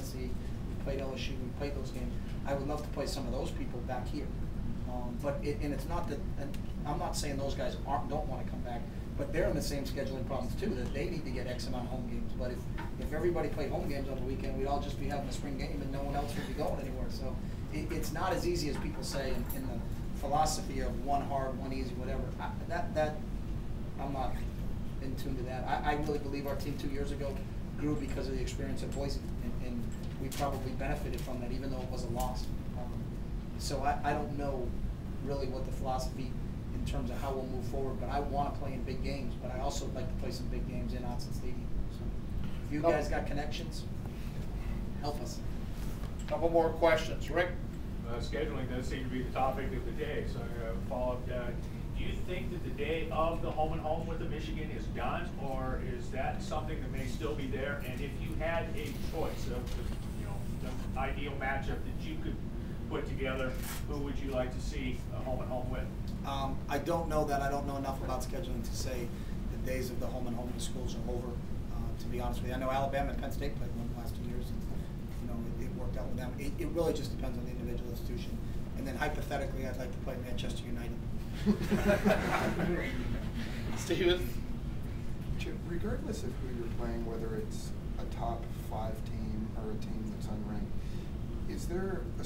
Tennessee, we played LSU, we played those games. I would love to play some of those people back here. And it's not that, and I'm not saying those guys don't want to come back, but they're in the same scheduling problems too, that they need to get X amount of home games. But if everybody played home games on the weekend, we'd all just be having a spring game and no one else would be going anywhere. So it's not as easy as people say in the philosophy of one hard, one easy, whatever. I'm not in tune to that. I really believe our team 2 years ago grew because of the experience at Boise, and we probably benefited from that, even though it was a loss. So I don't know really what the philosophy in terms of how we'll move forward, but I want to play in big games, but I also like to play some big games in Autzen Stadium. So if you guys got connections, help us. Couple more questions. Rick? Scheduling does seem to be the topic of the day, so I'm going to follow up. Do you think that the day of the home and home with the Michigan is done, or is that something that may still be there? And if you had a choice of the ideal matchup that you could put together, who would you like to see a home and home with? I don't know that. I don't know enough about scheduling to say the days of the home and home in the schools are over. To be honest with you, I know Alabama and Penn State played one the last 2 years, and it worked out with them. It really just depends on the individual institution. And then hypothetically, I'd like to play Manchester United. Steven? Regardless of who you're playing, whether it's a top 5 team or a team that's unranked, is there a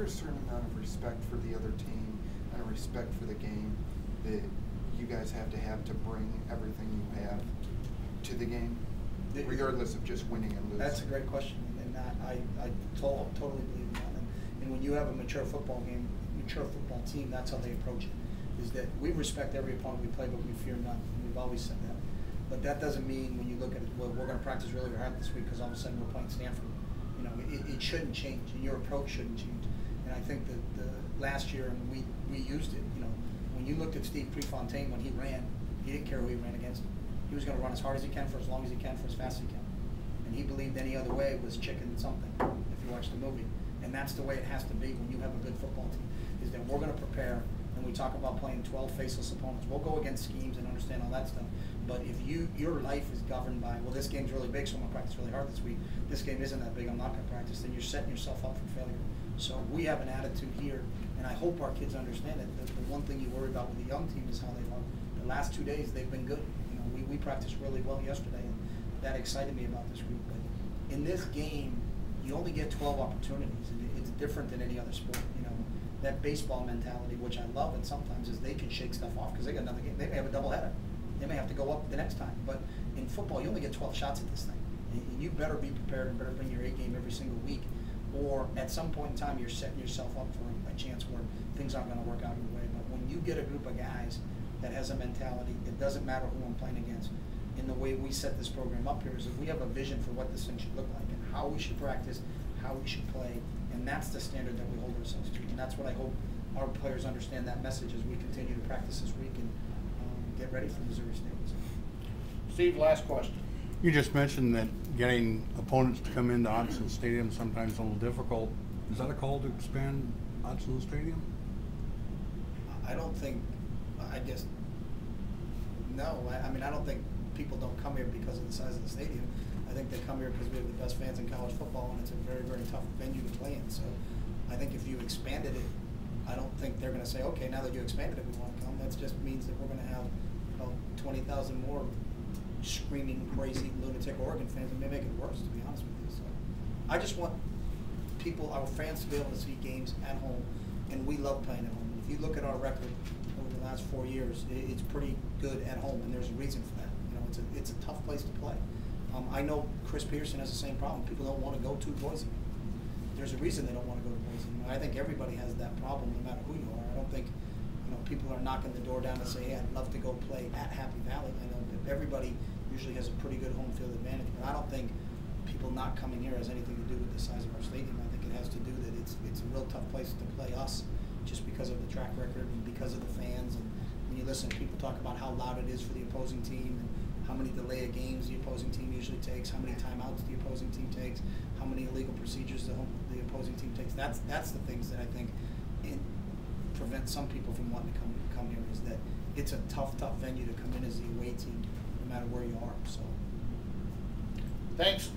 certain amount of respect for the other team and a respect for the game that you guys have to bring everything you have to the game, regardless of just winning and losing? That's a great question, and I totally believe in that. And when you have a mature football team, that's how they approach it. Is that we respect every opponent we play, but we fear none. And we've always said that. But that doesn't mean when you look at it, well, we're going to practice really hard this week because all of a sudden we're playing Stanford. It shouldn't change, and your approach shouldn't change. And I think that last year, and we used it. When you looked at Steve Prefontaine when he ran, he didn't care who he ran against. He was going to run as hard as he can for as long as he can for as fast as he can. And he believed any other way was chicken something. If you watch the movie, and that's the way it has to be when you have a good football team. Is that we're going to prepare, and we talk about playing 12 faceless opponents. We'll go against schemes and understand all that stuff. But if your life is governed by, well, this game's really big, so I'm going to practice really hard this week. This game isn't that big, I'm not going to practice. Then you're setting yourself up for failure. So we have an attitude here, and I hope our kids understand it. The one thing you worry about with the young team is how they are. The last 2 days they've been good. We practiced really well yesterday, and that excited me about this week. But in this game, you only get 12 opportunities. It's different than any other sport. That baseball mentality, which I love, and sometimes is they can shake stuff off because they got another game. They may have a doubleheader. They may have to go up the next time. But in football, you only get 12 shots at this thing. And you better be prepared and better bring your A game every single week. Or at some point in time, you're setting yourself up for a chance where things aren't going to work out your way. But when you get a group of guys that has a mentality, it doesn't matter who I'm playing against. In the way we set this program up here is that we have a vision for what this thing should look like and how we should practice, how we should play, and that's the standard that we hold ourselves to. And that's what I hope our players understand that message as we continue to practice this week and get ready for Missouri State. Steve, last question. You just mentioned that getting opponents to come into Autzen Stadium sometimes a little difficult. Is that a call to expand Autzen Stadium? I don't think, no. I don't think people don't come here because of the size of the stadium. I think they come here because we have the best fans in college football, and it's a very, very tough venue to play in. So I think if you expanded it, I don't think they're going to say, okay, now that you expanded it, we want to come. That just means that we're going to have 20,000 more screaming, crazy, lunatic Oregon fans, and may make it worse, to be honest with you. So I just want our fans to be able to see games at home, and we love playing at home. If you look at our record over the last 4 years, it's pretty good at home, and there's a reason for that. It's a tough place to play. I know Chris Peterson has the same problem. People don't want to go to Boise. There's a reason they don't want to go to Boise. I think everybody has that problem, no matter who you are. I don't think people are knocking the door down to say, hey, I'd love to go play at Happy Valley. I know that everybody usually has a pretty good home field advantage, but I don't think people not coming here has anything to do with the size of our stadium. I think it has to do that it's a real tough place to play us just because of the track record and because of the fans. And when you listen to people talk about how loud it is for the opposing team and how many delay of games the opposing team usually takes, how many timeouts the opposing team takes, how many illegal procedures the opposing team takes. That's the things that I think prevent some people from wanting to come here, is that it's a tough venue to come in as the away team, no matter where you are. So, thanks.